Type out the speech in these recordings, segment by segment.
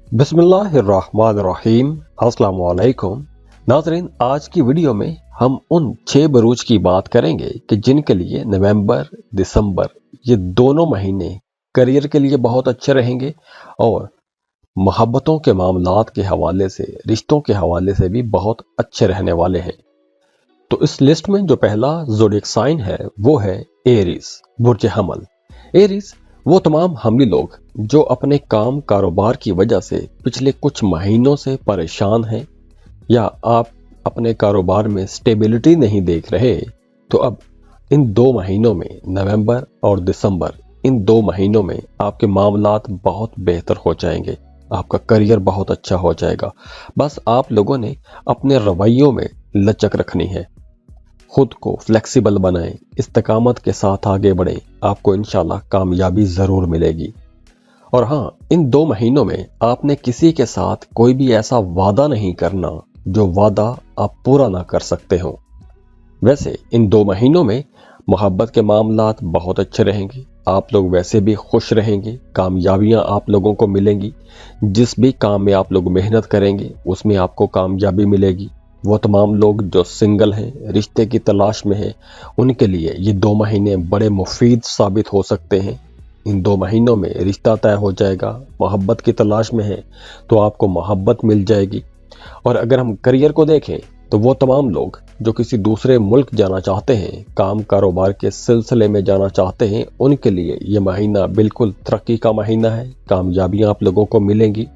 बिस्मिल्लाहिर्रहमानिर्रहीम। अस्सलाम वालेकुम नाज़रीन, आज की वीडियो में हम उन 6 बरूज की बात करेंगे कि जिनके लिए नवंबर, दिसंबर ये दोनों महीने करियर के लिए बहुत अच्छे रहेंगे और मोहब्बतों के मामलात के हवाले से, रिश्तों के हवाले से भी बहुत अच्छे रहने वाले हैं। तो इस लिस्ट में जो पहला ज़ोडिएक साइन है वो है एरीज, बुर्ज हमल। एरीज वो तमाम हमली लोग जो अपने काम कारोबार की वजह से पिछले कुछ महीनों से परेशान हैं या आप अपने कारोबार में स्टेबिलिटी नहीं देख रहे, तो अब इन 2 महीनों में, नवंबर और दिसंबर, इन 2 महीनों में आपके मामलात बहुत बेहतर हो जाएंगे, आपका करियर बहुत अच्छा हो जाएगा। बस आप लोगों ने अपने रवैयों में लचक रखनी है, खुद को फ्लेक्सिबल बनाएं, इस्तिकामत के साथ आगे बढ़ें, आपको इंशाल्लाह कामयाबी ज़रूर मिलेगी। और हाँ, इन 2 महीनों में आपने किसी के साथ कोई भी ऐसा वादा नहीं करना जो वादा आप पूरा ना कर सकते हो। वैसे इन 2 महीनों में मोहब्बत के मामलात बहुत अच्छे रहेंगे, आप लोग वैसे भी खुश रहेंगे, कामयाबियां आप लोगों को मिलेंगी। जिस भी काम में आप लोग मेहनत करेंगे उसमें आपको कामयाबी मिलेगी। वो तमाम लोग जो सिंगल हैं, रिश्ते की तलाश में हैं, उनके लिए ये 2 महीने बड़े मुफीद साबित हो सकते हैं। इन 2 महीनों में रिश्ता तय हो जाएगा। मोहब्बत की तलाश में है तो आपको मोहब्बत मिल जाएगी। और अगर हम करियर को देखें तो वो तमाम लोग जो किसी दूसरे मुल्क जाना चाहते हैं, काम कारोबार के सिलसिले में जाना चाहते हैं, उनके लिए ये महीना बिल्कुल तरक्की का महीना है। कामयाबियां आप लोगों को मिलेंगी,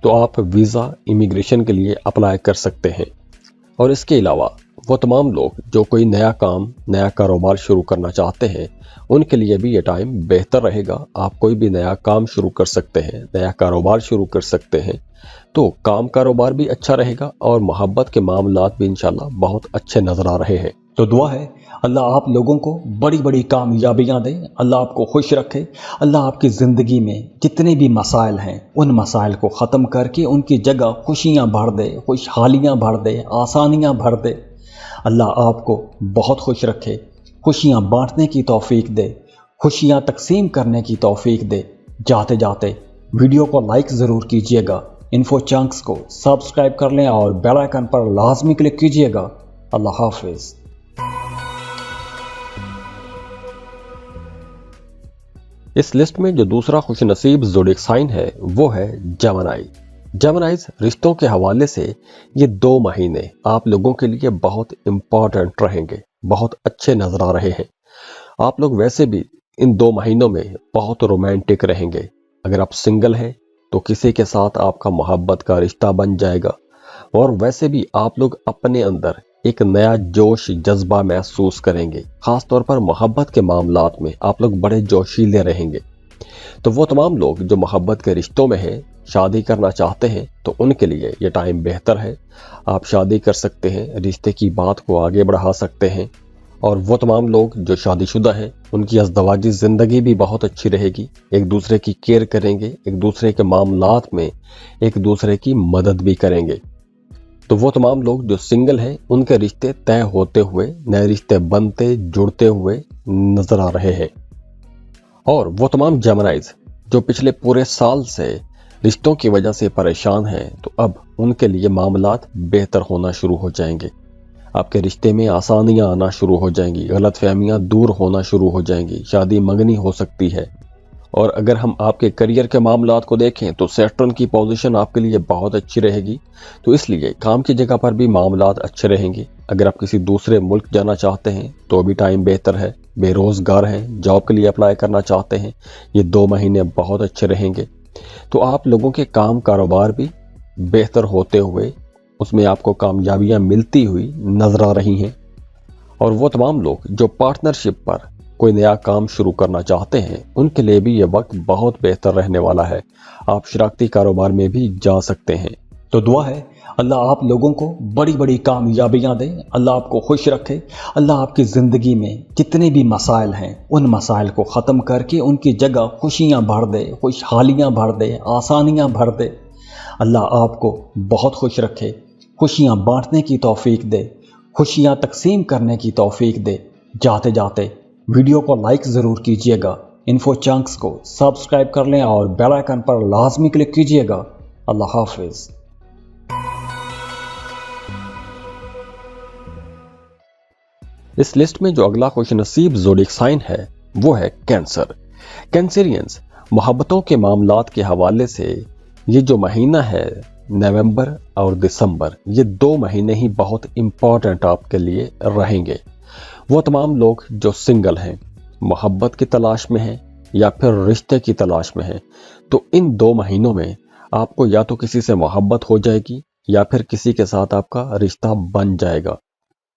तो आप वीज़ा इमिग्रेशन के लिए अप्लाई कर सकते हैं। और इसके अलावा वो तमाम लोग जो कोई नया काम, नया कारोबार शुरू करना चाहते हैं, उनके लिए भी ये टाइम बेहतर रहेगा। आप कोई भी नया काम शुरू कर सकते हैं, नया कारोबार शुरू कर सकते हैं, तो काम कारोबार भी अच्छा रहेगा और मोहब्बत के मामलात भी इंशाल्लाह बहुत अच्छे नजर आ रहे हैं। तो दुआ है अल्लाह आप लोगों को बड़ी बड़ी कामयाबियां दे, अल्लाह आपको खुश रखे, अल्लाह आपकी ज़िंदगी में जितने भी मसाइल हैं उन मसाइल को ख़त्म करके उनकी जगह खुशियां भर दे, खुशहालियां भर दे, आसानियां भर दे। अल्लाह आपको बहुत खुश रखे, खुशियां बांटने की तौफीक दे, खुशियां तकसीम करने की तौफीक दे। जाते जाते वीडियो को लाइक ज़रूर कीजिएगा, इन्फो चंक्स को सब्सक्राइब कर लें और बेल आइकन पर लाजमी क्लिक कीजिएगा। अल्लाह हाफिज़। इस लिस्ट में जो दूसरा खुशनसीब ज़ोडिएक साइन है वो है जेमिनी। जेमिनीज रिश्तों के हवाले से ये 2 महीने आप लोगों के लिए बहुत इम्पॉर्टेंट रहेंगे, बहुत अच्छे नजर आ रहे हैं। आप लोग वैसे भी इन 2 महीनों में बहुत रोमांटिक रहेंगे। अगर आप सिंगल हैं तो किसी के साथ आपका मोहब्बत का रिश्ता बन जाएगा और वैसे भी आप लोग अपने अंदर एक नया जोश जज्बा महसूस करेंगे। खास तौर पर मोहब्बत के मामलात में आप लोग बड़े जोशीले रहेंगे। तो वो तमाम लोग जो मोहब्बत के रिश्तों में हैं, शादी करना चाहते हैं, तो उनके लिए ये टाइम बेहतर है। आप शादी कर सकते हैं, रिश्ते की बात को आगे बढ़ा सकते हैं। और वो तमाम लोग जो शादीशुदा हैं उनकी अज़दवाजी ज़िंदगी भी बहुत अच्छी रहेगी। एक दूसरे की केयर करेंगे, एक दूसरे के मामलात में एक दूसरे की मदद भी करेंगे। तो वो तमाम लोग जो सिंगल हैं उनके रिश्ते तय होते हुए, नए रिश्ते बनते जुड़ते हुए नजर आ रहे हैं। और वो तमाम जेमिनीज जो पिछले पूरे साल से रिश्तों की वजह से परेशान हैं, तो अब उनके लिए मामलात बेहतर होना शुरू हो जाएंगे। आपके रिश्ते में आसानियां आना शुरू हो जाएंगी, गलतफहमियां दूर होना शुरू हो जाएंगी, शादी मंगनी हो सकती है। और अगर हम आपके करियर के मामलात को देखें तो सैटर्न की पोजीशन आपके लिए बहुत अच्छी रहेगी, तो इसलिए काम की जगह पर भी मामलात अच्छे रहेंगे। अगर आप किसी दूसरे मुल्क जाना चाहते हैं तो भी टाइम बेहतर है। बेरोजगार हैं, जॉब के लिए अप्लाई करना चाहते हैं, ये 2 महीने बहुत अच्छे रहेंगे। तो आप लोगों के काम कारोबार भी बेहतर होते हुए, उसमें आपको कामयाबियां मिलती हुई नजर आ रही हैं। और वो तमाम लोग जो पार्टनरशिप पर कोई नया काम शुरू करना चाहते हैं, उनके लिए भी ये वक्त बहुत बेहतर रहने वाला है। आप शराकती कारोबार में भी जा सकते हैं। तो दुआ है अल्लाह आप लोगों को बड़ी बड़ी कामयाबियां दे, अल्लाह आपको खुश रखे, अल्लाह आपकी ज़िंदगी में जितने भी मसाइल हैं उन मसाइल को ख़त्म करके उनकी जगह खुशियां भर दे, खुशहालियां भर दे, आसानियां भर दे। अल्लाह आपको बहुत खुश रखे, खुशियां बांटने की तौफीक दे, खुशियां तकसीम करने की तौफीक दे। जाते जाते वीडियो को लाइक ज़रूर कीजिएगा, इन्फो चंक्स को सब्सक्राइब कर लें और बेल आइकन पर लाजमी क्लिक कीजिएगा। اللہ حافظ۔ اس لسٹ میں جو اگلا خوش نصیب زوڈیک سائن ہے وہ ہے کینسر۔ کینسرینز محبتوں کے معاملات کے حوالے سے یہ جو مہینہ ہے نومبر اور دسمبر، یہ 2 مہینے ہی بہت امپورٹنٹ آپ کے لیے رہیں گے۔ وہ تمام لوگ جو سنگل ہیں، محبت کی تلاش میں ہیں یا پھر رشتے کی تلاش میں ہیں، تو ان 2 مہینوں میں آپ کو یا تو کسی سے محبت ہو جائے گی یا پھر کسی کے ساتھ آپ کا رشتہ بن جائے گا۔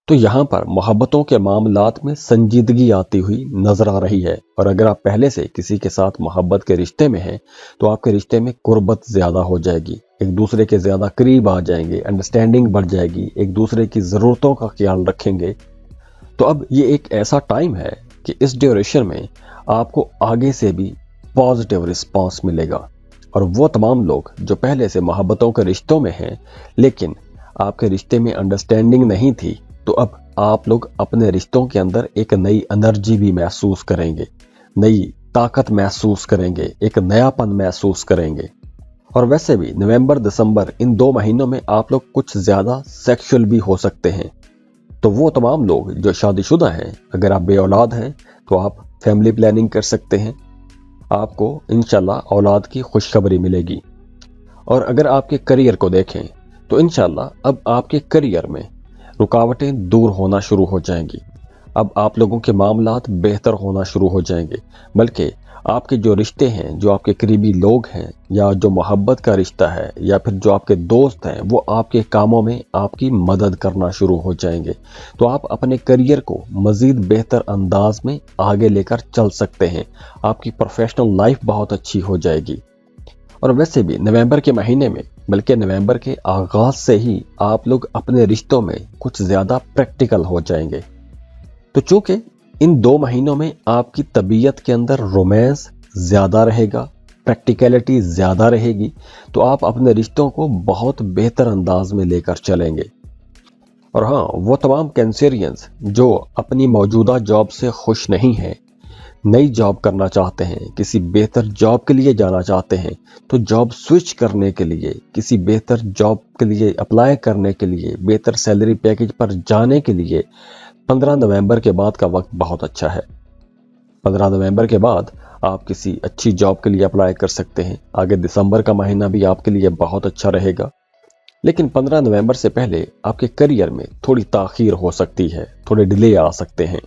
تو یہاں پر محبتوں کے معاملات میں سنجیدگی آتی ہوئی نظر آ رہی ہے، اور اگر آپ پہلے سے کسی کے ساتھ محبت کے رشتے میں ہیں تو آپ کے رشتے میں قربت زیادہ ہو جائے گی، ایک دوسرے کے زیادہ قریب آ جائیں گے، انڈرسٹینڈنگ بڑھ جائے گی، ایک دوسرے کی ضرورتوں کا خیال رکھیں گے۔ تو اب یہ ایک ایسا ٹائم ہے کہ اس ڈیوریشن میں آپ کو آگے سے بھی پازیٹیو رسپانس ملے گا، اور وہ تمام لوگ جو پہلے سے محبتوں کے رشتوں میں ہیں لیکن آپ کے رشتے میں انڈرسٹینڈنگ نہیں تھی، تو اب آپ لوگ اپنے رشتوں کے اندر ایک نئی انرجی بھی محسوس کریں گے، نئی طاقت محسوس کریں گے، ایک نیا پن محسوس کریں گے۔ اور ویسے بھی نومبر دسمبر ان 2 مہینوں میں آپ لوگ کچھ زیادہ سیکشل بھی ہو سکتے ہیں۔ تو وہ تمام لوگ جو شادی شدہ ہیں، اگر آپ بے اولاد ہیں تو آپ فیملی پلاننگ کر سکتے ہیں، آپ کو انشاءاللہ اولاد کی خوشخبری ملے گی۔ اور اگر آپ کے کریئر کو دیکھیں تو انشاءاللہ اب آپ کے کریئر میں رکاوٹیں دور ہونا شروع ہو جائیں گی، اب آپ لوگوں کے معاملات بہتر ہونا شروع ہو جائیں گے، بلکہ آپ کے جو رشتے ہیں، جو آپ کے قریبی لوگ ہیں، یا جو محبت کا رشتہ ہے، یا پھر جو آپ کے دوست ہیں، وہ آپ کے کاموں میں آپ کی مدد کرنا شروع ہو جائیں گے۔ تو آپ اپنے کریئر کو مزید بہتر انداز میں آگے لے کر چل سکتے ہیں، آپ کی پروفیشنل لائف بہت اچھی ہو جائے گی۔ اور ویسے بھی نومبر کے مہینے میں، بلکہ نومبر کے آغاز سے ہی آپ لوگ اپنے رشتوں میں کچھ زیادہ پریکٹیکل ہو جائیں گے۔ تو چونکہ ان 2 مہینوں میں آپ کی طبیعت کے اندر رومانس زیادہ رہے گا، پریکٹیکلٹی زیادہ رہے گی، تو آپ اپنے رشتوں کو بہت بہتر انداز میں لے کر چلیں گے۔ اور ہاں، وہ تمام کینسرینز جو اپنی موجودہ جاب سے خوش نہیں ہیں، نئی جاب کرنا چاہتے ہیں، کسی بہتر جاب کے لیے جانا چاہتے ہیں، تو جاب سوئچ کرنے کے لیے، کسی بہتر جاب کے لیے اپلائی کرنے کے لیے، بہتر سیلری پیکیج پر جانے کے لیے 15 نومبر کے بعد کا وقت بہت اچھا ہے۔ 15 نومبر کے بعد آپ کسی اچھی جاب کے لیے اپلائی کر سکتے ہیں۔ آگے دسمبر کا مہینہ بھی آپ کے لیے بہت اچھا رہے گا، لیکن 15 نومبر سے پہلے آپ کے کریئر میں تھوڑی تاخیر ہو سکتی ہے، تھوڑے ڈیلے آ سکتے ہیں،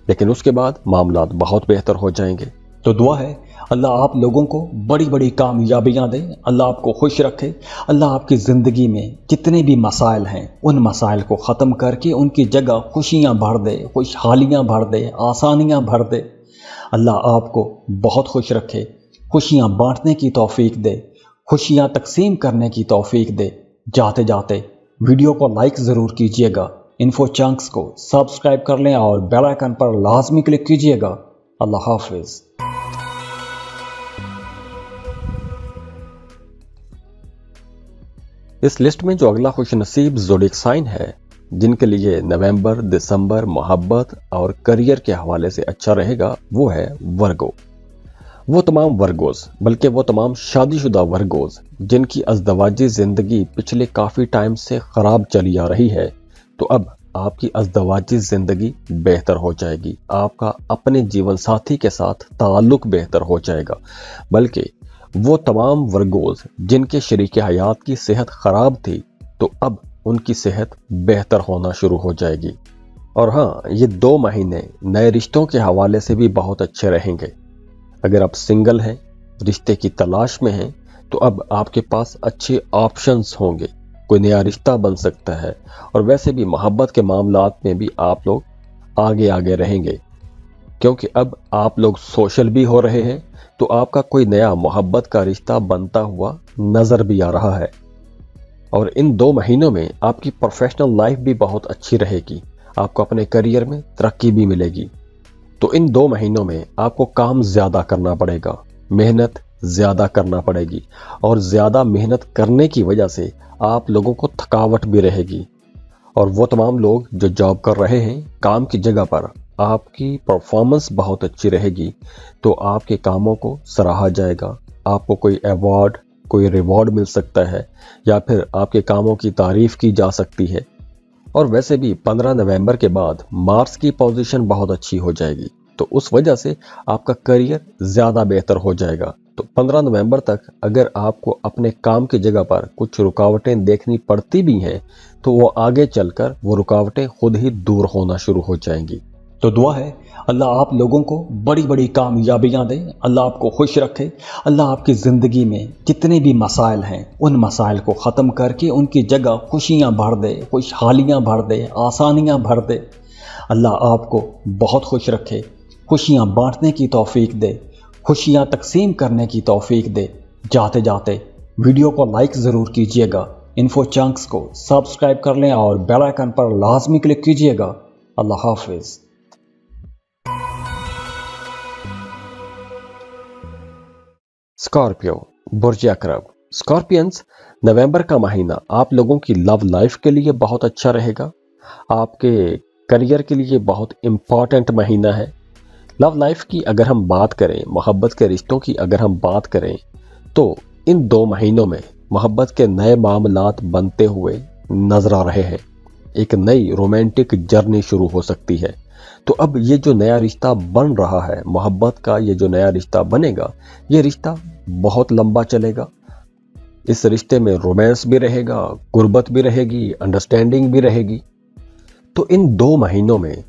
لیکن اس کے بعد معاملات بہت بہتر ہو جائیں گے۔ تو دعا ہے اللہ آپ لوگوں کو بڑی بڑی کامیابیاں دے، اللہ آپ کو خوش رکھے، اللہ آپ کی زندگی میں جتنے بھی مسائل ہیں ان مسائل کو ختم کر کے ان کی جگہ خوشیاں بھر دے، خوشحالیاں بھر دے، آسانیاں بھر دے۔ اللہ آپ کو بہت خوش رکھے، خوشیاں بانٹنے کی توفیق دے، خوشیاں تقسیم کرنے کی توفیق دے۔ جاتے جاتے ویڈیو کو لائک ضرور کیجئے گا، انفو چنکس کو سبسکرائب کر لیں اور بیل آئیکن پر لازمی کلک کیجئے گا۔ اللہ حافظ۔ اس لسٹ میں جو اگلا خوش نصیب زوڈیک سائن ہے، جن کے لیے نومبر دسمبر محبت اور کریئر کے حوالے سے اچھا رہے گا، وہ ہے ورگو۔ وہ تمام ورگوز، بلکہ وہ تمام شادی شدہ ورگوز جن کی ازدواجی زندگی پچھلے کافی ٹائم سے خراب چلی آ رہی ہے، تو اب آپ کی ازدواجی زندگی بہتر ہو جائے گی، آپ کا اپنے جیون ساتھی کے ساتھ تعلق بہتر ہو جائے گا۔ بلکہ وہ تمام ورگوز جن کے شریک حیات کی صحت خراب تھی، تو اب ان کی صحت بہتر ہونا شروع ہو جائے گی۔ اور ہاں، یہ 2 مہینے نئے رشتوں کے حوالے سے بھی بہت اچھے رہیں گے۔ اگر آپ سنگل ہیں، رشتے کی تلاش میں ہیں، تو اب آپ کے پاس اچھے آپشنز ہوں گے، کوئی نیا رشتہ بن سکتا ہے۔ اور ویسے بھی محبت کے معاملات میں بھی آپ لوگ آگے رہیں گے، کیونکہ اب آپ لوگ سوشل بھی ہو رہے ہیں، تو آپ کا کوئی نیا محبت کا رشتہ بنتا ہوا نظر بھی آ رہا ہے۔ اور ان 2 مہینوں میں آپ کی پروفیشنل لائف بھی بہت اچھی رہے گی، آپ کو اپنے کریئر میں ترقی بھی ملے گی۔ تو ان 2 مہینوں میں آپ کو کام زیادہ کرنا پڑے گا، محنت زیادہ کرنا پڑے گی، اور زیادہ محنت کرنے کی وجہ سے آپ لوگوں کو تھکاوٹ بھی رہے گی۔ اور وہ تمام لوگ جو جاب کر رہے ہیں، کام کی جگہ پر آپ کی پرفارمنس بہت اچھی رہے گی، تو آپ کے کاموں کو سراہا جائے گا، آپ کو کوئی ایوارڈ، कोई रिवॉर्ड मिल सकता है या फिर आपके कामों की तारीफ की जा सकती है। और वैसे भी 15 नवंबर के बाद मार्स की पोजीशन बहुत अच्छी हो जाएगी, तो उस वजह से आपका करियर ज़्यादा बेहतर हो जाएगा। तो 15 नवंबर तक अगर आपको अपने काम की जगह पर कुछ रुकावटें देखनी पड़ती भी हैं, तो वो आगे चलकर वो रुकावटें खुद ही दूर होना शुरू हो जाएंगी। तो दुआ है अल्लाह आप लोगों को बड़ी बड़ी कामयाबियां दे, अल्लाह आपको खुश रखे, अल्लाह आपकी ज़िंदगी में जितने भी मसाइल हैं उन मसाइल को ख़त्म करके उनकी जगह खुशियां भर दे, खुशहालियां भर दे, आसानियां भर दे। अल्लाह आपको बहुत खुश रखे, खुशियां बांटने की तौफीक दे, खुशियां तकसीम करने की तौफीक दे। जाते जाते वीडियो को लाइक ज़रूर कीजिएगा, इन्फो चंक्स को सब्सक्राइब कर लें और बेल आइकन पर लाजमी क्लिक कीजिएगा। अल्लाह हाफिज़। स्कॉर्पियो, बुर्ज अकरब। स्कॉर्पियंस, नवंबर का महीना आप लोगों की लव लाइफ के लिए बहुत अच्छा रहेगा। आपके करियर के लिए बहुत इम्पॉर्टेंट महीना है। लव लाइफ की अगर हम बात करें, मोहब्बत के रिश्तों की अगर हम बात करें, तो इन 2 महीनों में मोहब्बत के नए मामलात बनते हुए नजर आ रहे हैं। एक नई रोमांटिक जर्नी शुरू हो सकती है। तो अब ये जो नया रिश्ता बन रहा है, मोहब्बत का ये जो नया रिश्ता बनेगा, ये रिश्ता बहुत लंबा चलेगा। इस रिश्ते में रोमांस भी रहेगा, गुर्बत भी रहेगी, अंडरस्टैंडिंग भी रहेगी। तो इन 2 महीनों में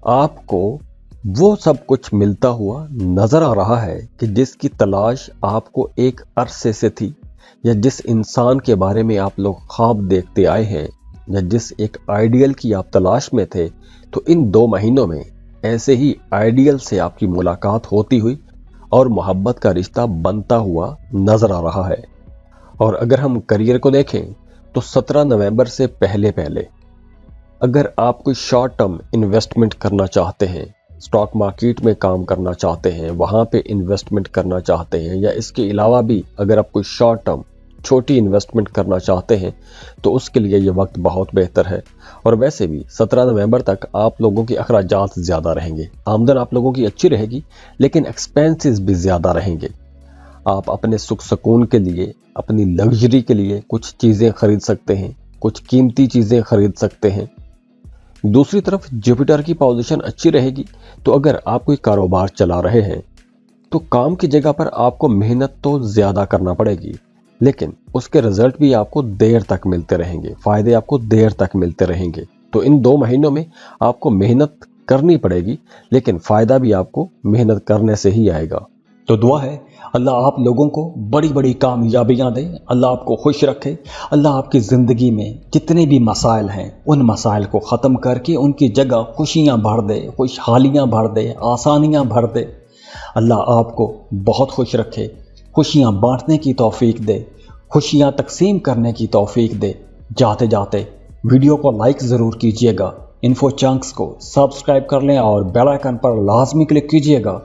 आपको वो सब कुछ मिलता हुआ नजर आ रहा है कि जिसकी तलाश आपको एक अरसे से थी, या जिस इंसान के बारे में आप लोग ख्वाब देखते आए हैं, या जिस एक आइडियल की आप तलाश में थे। तो इन 2 महीनों में ऐसे ही आइडियल से आपकी मुलाकात होती हुई और मोहब्बत का रिश्ता बनता हुआ नजर आ रहा है। और अगर हम करियर को देखें, तो 17 नवंबर से पहले पहले अगर आप कोई शॉर्ट टर्म इन्वेस्टमेंट करना चाहते हैं, स्टॉक मार्केट में काम करना चाहते हैं, वहाँ पे इन्वेस्टमेंट करना चाहते हैं, या इसके अलावा भी अगर आप कोई शॉर्ट टर्म छोटी इन्वेस्टमेंट करना चाहते हैं, तो उसके लिए ये वक्त बहुत बेहतर है। और वैसे भी 17 नवंबर तक आप लोगों के अखराजात ज़्यादा रहेंगे। आमदन आप लोगों की अच्छी रहेगी, लेकिन एक्सपेंसेस भी ज़्यादा रहेंगे। आप अपने सुख सुकून के लिए, अपनी लग्जरी के लिए कुछ चीज़ें खरीद सकते हैं, कुछ कीमती चीज़ें खरीद सकते हैं। दूसरी तरफ जुपिटर की पोजीशन अच्छी रहेगी, तो अगर आप कोई कारोबार चला रहे हैं, तो काम की जगह पर आपको मेहनत तो ज़्यादा करना पड़ेगी, लेकिन उसके रिजल्ट भी आपको देर तक मिलते रहेंगे, फ़ायदे आपको देर तक मिलते रहेंगे। तो इन 2 महीनों में आपको मेहनत करनी पड़ेगी, लेकिन फ़ायदा भी आपको मेहनत करने से ही आएगा। तो दुआ है अल्लाह आप लोगों को बड़ी बड़ी कामयाबियां दे, अल्लाह आपको खुश रखे, अल्लाह आपकी ज़िंदगी में जितने भी मसाइल हैं उन मसाइल को ख़त्म करके उनकी जगह खुशियां भर दे, खुशहालियां भर दे, आसानियां भर दे। अल्लाह आपको बहुत खुश रखे, खुशियां बांटने की तौफीक दे, खुशियां तकसीम करने की तौफीक दे। जाते जाते वीडियो को लाइक ज़रूर कीजिएगा, इन्फो चंक्स को सब्सक्राइब कर लें और बेल आइकन पर लाजमी क्लिक कीजिएगा।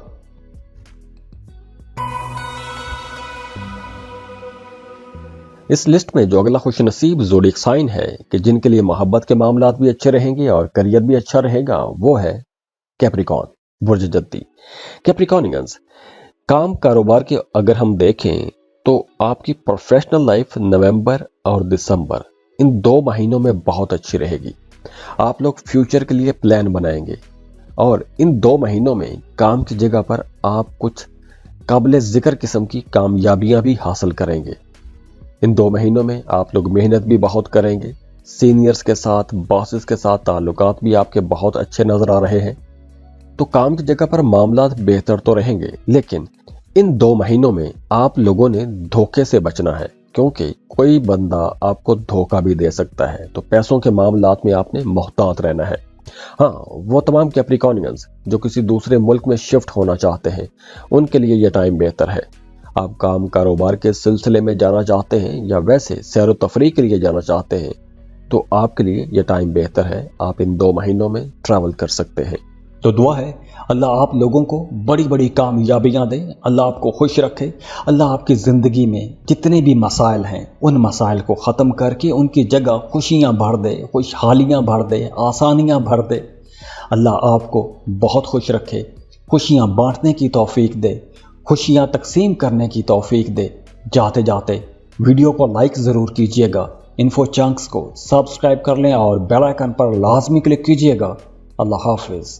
इस लिस्ट में जो अगला खुशनसीब ज़ोडिक साइन है कि जिनके लिए मोहब्बत के मामलात भी अच्छे रहेंगे और करियर भी अच्छा रहेगा, वो है कैप्रिकॉन, बुर्ज जद्दी। कैप्रिकॉनियंस, काम कारोबार के अगर हम देखें, तो आपकी प्रोफेशनल लाइफ नवंबर और दिसंबर इन 2 महीनों में बहुत अच्छी रहेगी। आप लोग फ्यूचर के लिए प्लान बनाएंगे, और इन 2 महीनों में काम की जगह पर आप कुछ काबिल जिक्र किस्म की कामयाबियां भी हासिल करेंगे। इन 2 महीनों में आप लोग मेहनत भी बहुत करेंगे। सीनियर्स के साथ, बॉसेस के साथ ताल्लुकात भी आपके बहुत अच्छे नजर आ रहे हैं। तो काम की जगह पर मामलात बेहतर तो रहेंगे, लेकिन इन 2 महीनों में आप लोगों ने धोखे से बचना है, क्योंकि कोई बंदा आपको धोखा भी दे सकता है। तो पैसों के मामलात में आपने मोहतात रहना है। हाँ, वो तमाम कैप्रिकॉनियंस जो किसी दूसरे मुल्क में शिफ्ट होना चाहते हैं, उनके लिए यह टाइम बेहतर है। आप काम कारोबार के सिलसिले में जाना चाहते हैं या वैसे सैर व तफरीह के लिए जाना चाहते हैं, तो आपके लिए यह टाइम बेहतर है। आप इन 2 महीनों में ट्रैवल कर सकते हैं। तो दुआ है अल्लाह आप लोगों को बड़ी बड़ी कामयाबियां दे, अल्लाह आपको खुश रखे, अल्लाह आपकी ज़िंदगी में जितने भी मसाइल हैं उन मसाइल को ख़त्म करके उनकी जगह खुशियां भर दे, खुशहालियां भर दे, आसानियां भर दे। अल्लाह आपको बहुत खुश रखे, खुशियां बांटने की तौफीक दे, खुशियां तकसीम करने की तौफीक दे। जाते जाते ویڈیو کو لائک ضرور کیجیے گا، انفو چنکس کو سبسکرائب کر لیں اور بیل آئیکن پر لازمی کلک کیجیے گا۔ اللہ حافظ۔